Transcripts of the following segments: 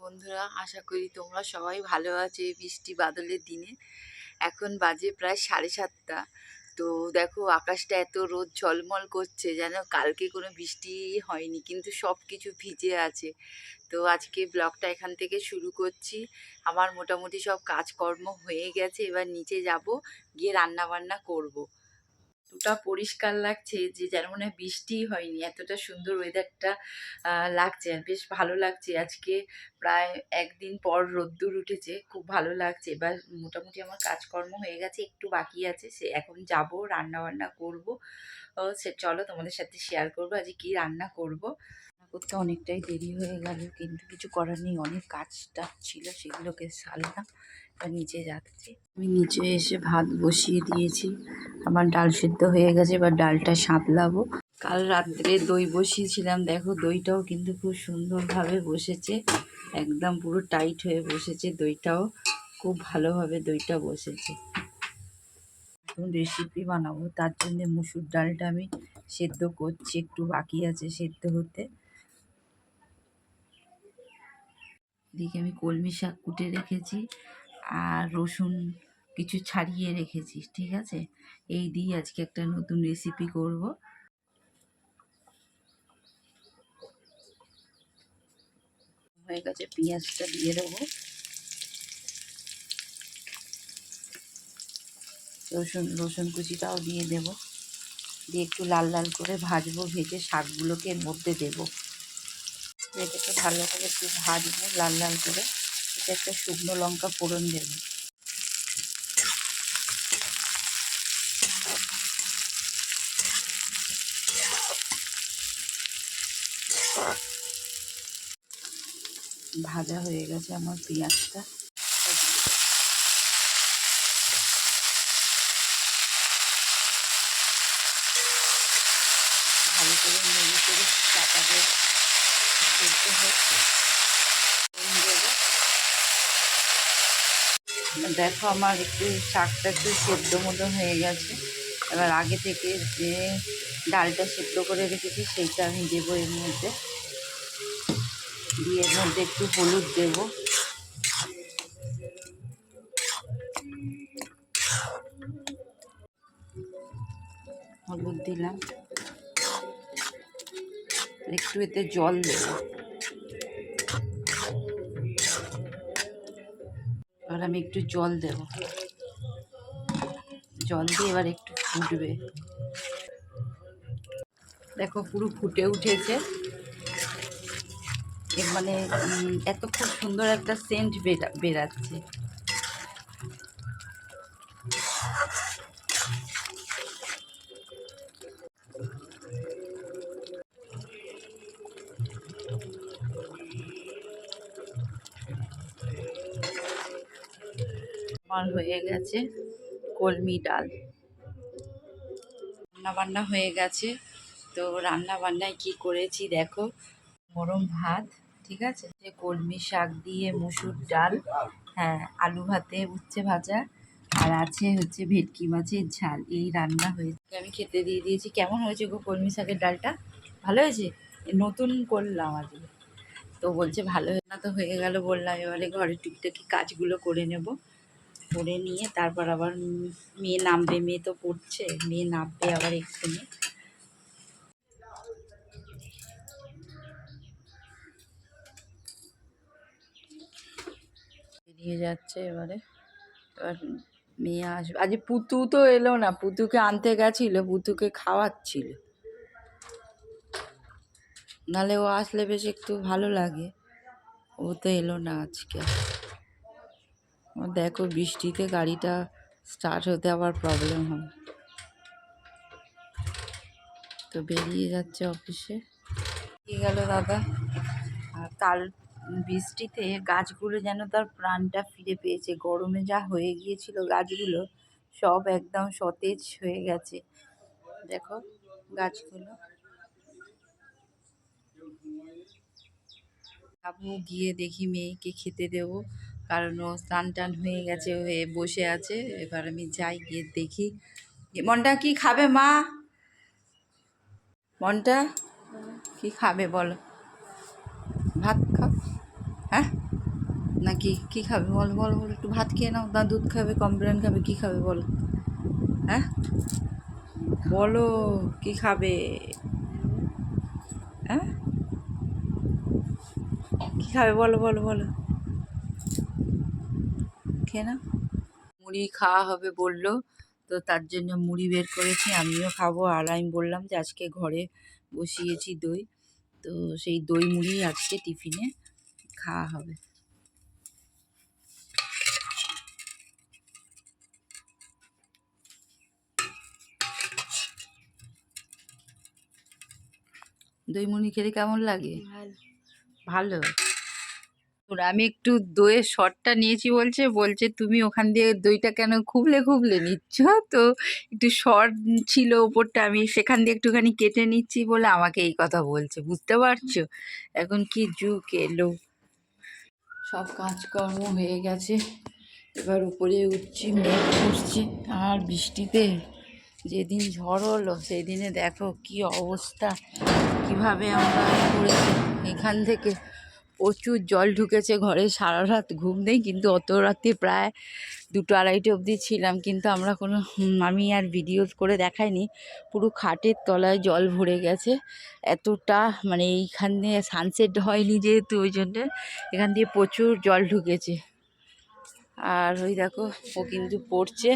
বন্ধুরা, আশা করি তোমরা সবাই ভালো আছো এই বৃষ্টি বাদলের দিনে। এখন বাজে প্রায় 7:30। তো দেখো, আকাশটা এত রোদ ঝলমল করছে যেন কালকে কোনো বৃষ্টি হয়নি, কিন্তু সব কিছু ভিজে আছে। তো আজকে ব্লগটা এখান থেকে শুরু করছি। আমার মোটামুটি সব কাজকর্ম হয়ে গেছে, এবার নিচে যাব, গিয়ে রান্না বান্না করব। এতটা পরিষ্কার লাগছে যে যেন মনে হয় বৃষ্টিই হয়নি, এতটা সুন্দর ওয়েদারটা লাগছে, বেশ ভালো লাগছে। আজকে প্রায় একদিন পর রোদ্দুর উঠেছে, খুব ভালো লাগছে। এবার মোটামুটি আমার কাজকর্ম হয়ে গেছে, একটু বাকি আছে, সে এখন যাব রান্না বান্না করবো। সে চলো তোমাদের সাথে শেয়ার করবো আজকে কি রান্না করব। রান্না করতে অনেকটাই দেরি হয়ে গেল, কিন্তু কিছু করার নেই, অনেক কাজটা ছিল, সেগুলোকে সারলাম। এবার নিচে যাচ্ছি। আমি নিচে এসে ভাত বসিয়ে দিয়েছি, আমার ডাল সিদ্ধ হয়ে গেছে, এবার ডালটা সাঁতলাবো। কাল রাত্রে দই বসিয়েছিলাম, দেখো দইটাও কিন্তু খুব সুন্দরভাবে বসেছে, একদম পুরো টাইট হয়ে বসেছে দইটাও, খুব ভালোভাবে দইটা বসেছে। এখন রেসিপি বানাবো, তার জন্য মুসুর ডালটা আমি সেদ্ধ করছি, একটু বাকি আছে সেদ্ধ হতে। এদিকে আমি কলমি শাক কুটে রেখেছি, আর রসুন কিছু ছাড়িয়ে রেখেছি, ঠিক আছে। এই দিয়ে আজকে একটা নতুন রেসিপি করব। হয়ে গেছে, পেঁয়াজটা দিয়ে দেবো, রসুন কুচিটাও দিয়ে দেবো, দিয়ে একটু লাল লাল করে ভাজবো, ভেজে শাকগুলোকে এর মধ্যে দেবো। এটাকে ভালো করে একটু ভাজবো লাল লাল করে, এটা একটা শুকনো লঙ্কা ফোড়ন দেবো। ভাজা হয়ে গেছে আমার পেঁয়াজটা, ভালো করে নেড়ে করে চাপাতে করতে হচ্ছে। দেখো আমার একটু শাকটা একটু সেদ্ধ মতন হয়ে গেছে, এবার আগে থেকে যে ডালটা সেদ্ধ করে রেখেছি সেইটা আমি দেবো এর মধ্যে, দিয়ে এর মধ্যে একটু হলুদ দেবো, হলুদ দিলাম, একটু এতে জল দেবো। এবার আমি একটু জল দেবো, জল দিয়ে এবার একটু ফুটবে। দেখো পুরো ফুটে উঠেছে, মানে এত খুব সুন্দর একটা সেন্ট বেরাচ্ছে। আমার হয়ে গেছে কলমি ডাল, রান্না বান্না হয়ে গেছে। তো রান্না বান্নায় কি করেছি দেখো, গরম ভাত, ঠিক আছে, যে কলমি শাক দিয়ে মুসুর ডাল, হ্যাঁ আলু ভাতে উচ্ছে ভাজা, আর আছে হচ্ছে ভেটকি মাছের ঝাল, এই রান্না হয়েছে। আমি খেতে দিয়ে দিয়েছি। কেমন হয়েছে গো কলমি শাকের ডালটা? ভালো হয়েছে, নতুন করলাম আজকে। তো বলছে ভালো হয়ে না, তো হয়ে গেল বললাম। এবারে ঘরের টুকটাকি কাজগুলো করে নেব, করে নিয়ে তারপর আবার মেয়ে নামবে, মেয়ে তো পড়ছে, মেয়ে নামবে আবার এক্ষুনি। বেরিয়ে যাচ্ছে এবার মেয়ে আসবে। আজ পুতু তো এলো না, পুতুকে আনতে গেছিল, পুতুকে খাওয়াচ্ছিল, নাহলে ও আসলে বেশ একটু ভালো লাগে। ও তো এলো না আজকে। দেখো বৃষ্টিতে গাড়িটা স্টার্ট হতে আবার প্রবলেম হবে, তো বেরিয়ে যাচ্ছে অফিসে। দিয়ে গেল দাদা। আর কাল বৃষ্টিতে গাছগুলো যেন তার প্রাণটা ফিরে পেয়েছে, গরমে যা হয়ে গিয়েছিল গাছগুলো সব একদম সতেজ হয়ে গেছে। দেখো গাছগুলো। যাবো, গিয়ে দেখি মেয়েকে খেতে দেবো, কারণ ও স্নান টান হয়ে গেছে, হয়ে বসে আছে। এবার আমি যাই, গিয়ে দেখি। মনটা কি খাবে মা? মনটা কি খাবে বলো? ভাত খাও, হ্যাঁ নাকি কি খাবে বলো বলো বলো, একটু ভাত খেয়ে নাও, না দুধ খাবে, কমপ্লেন খাবে, কি খাবে বলো? হ্যাঁ বলো, কি খাবে? হ্যাঁ কি খাবে বলো বলো বলো, খেয়ে না। মুড়ি খাওয়া হবে বললো, তো তার জন্য মুড়ি বের করেছি, আমিও খাবো। আর আমি বললাম যে আজকে ঘরে বসিয়েছি দই, তো সেই দই মুড়ি আজকে টিফিনে খাওয়া হবে। দই মুড়ি খেতে কেমন লাগে? ভালো। ওর আমি একটু দইয়ের শটটা নিয়েছি, বলছে বলছে তুমি ওখান দিয়ে দইটা কেন খুবলে খুবলে নিচ্ছ, তো একটু শর্ট ছিল ওপরটা, আমি সেখান দিয়ে একটুখানি কেটে নিচ্ছি বলে আমাকে এই কথা বলছে, বুঝতে পারছো এখন কি যুগ এলো। সব কাজকর্ম হয়ে গেছে, এবার উপরে উঠছি, মেঘ করছে। আর বৃষ্টিতে যেদিন ঝড় হলো সেই দিনে দেখো কি অবস্থা, কিভাবে আমরা পড়েছি। এখান থেকে প্রচুর জল ঢুকেছে ঘরে, সারা রাত ঘুম নেই, কিন্তু অত রাতে প্রায় 2-2:30 অবধি ছিলাম, কিন্তু আমরা কোনো আমি আর ভিডিও করে দেখাইনি। পুরো খাটের তলায় জল ভরে গেছে এতটা, মানে এইখানে সানসেট হয়নি যেহেতু, ওই জন্যে এখান দিয়ে প্রচুর জল ঢুকেছে। আর ওই দেখো ও কিন্তু পড়ছে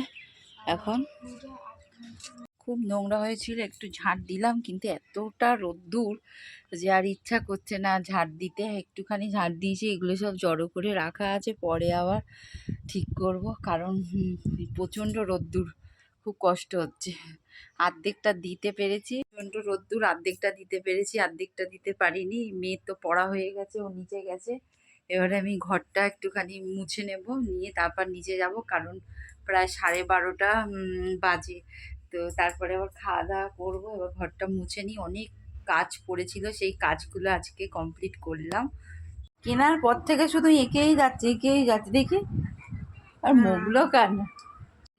এখন। খুব নোংরা হয়েছিল, একটু ঝাঁট দিলাম, কিন্তু এতটা রোদ্দুর যে আর ইচ্ছা করছে না ঝাঁট দিতে। একটুখানি ঝাঁট দিয়েছি, এগুলো সব জড়ো করে রাখা আছে, পরে আবার ঠিক করব, কারণ প্রচণ্ড রোদ্দুর, খুব কষ্ট হচ্ছে। আর্ধেকটা দিতে পেরেছি, প্রচণ্ড রোদ্দুর, আর্ধেকটা দিতে পেরেছি, আর্ধেকটা দিতে পারিনি। মেয়ে তো পড়া হয়ে গেছে, ও নিচে গেছে। এবারে আমি ঘরটা একটুখানি মুছে নেব, নিয়ে তারপর নিচে যাব, কারণ প্রায় 12:30 বাজে। তো তারপরে আবার খাওয়া দাওয়া করবো, এবার ঘরটা মুছে নিই। অনেক কাজ পড়েছিল, সেই কাজগুলো আজকে কমপ্লিট করলাম। কেনার পর থেকে শুধু এঁকেই যাচ্ছে এঁকেই যাচ্ছে, দেখি আর মুখগুলো কান।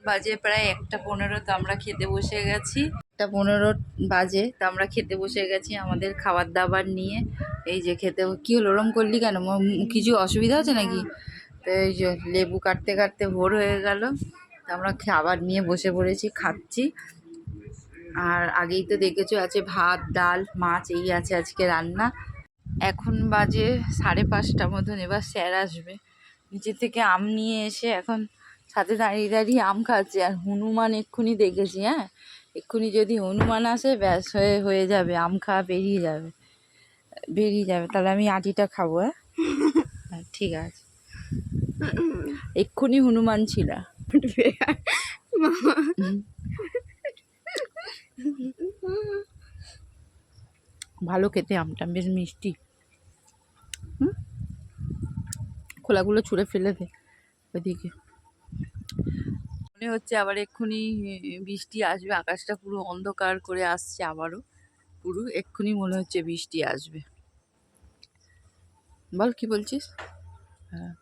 বাজে প্রায় 1:15, তো আমরা খেতে বসে গেছি। 1:15 বাজে, তো আমরা খেতে বসে গেছি আমাদের খাবার দাবার নিয়ে। এই যে খেতে, কি হলো ওরম করলি কেন, কিছু অসুবিধা আছে নাকি? তো এই যে লেবু কাটতে কাটতে ভোর হয়ে গেল, তো আমরা খাবার নিয়ে বসে পড়েছি, খাচ্ছি। আর আগেই তো দেখেছো আছে ভাত, ডাল, মাছ, এই আছে আজকে রান্না। এখন বাজে 5:30 মতন, এবার স্যার আসবে। নিচে থেকে আম নিয়ে এসে এখন সাথে দাঁড়িয়ে দাঁড়িয়ে আম খাচ্ছে। আর হনুমান এক্ষুনি দেখেছি, হ্যাঁ এক্ষুনি যদি হনুমান আসে ব্যাস হয়ে যাবে, আম খাওয়া বেরিয়ে যাবে বেরিয়ে যাবে। তাহলে আমি আটিটা খাবো। হ্যাঁ হ্যাঁ ঠিক আছে, এক্ষুনি হনুমান ছিল। ভালো খেতে, আমটা বেশ মিষ্টি। খোলাগুলো ছুঁড়ে ফেলে দে ওইদিকে। মনে হচ্ছে আবার এক্ষুনি বৃষ্টি আসবে, আকাশটা পুরো অন্ধকার করে আসছে আবারও, পুরো এক্ষুনি মনে হচ্ছে বৃষ্টি আসবে। বল কি বলছিস? হ্যাঁ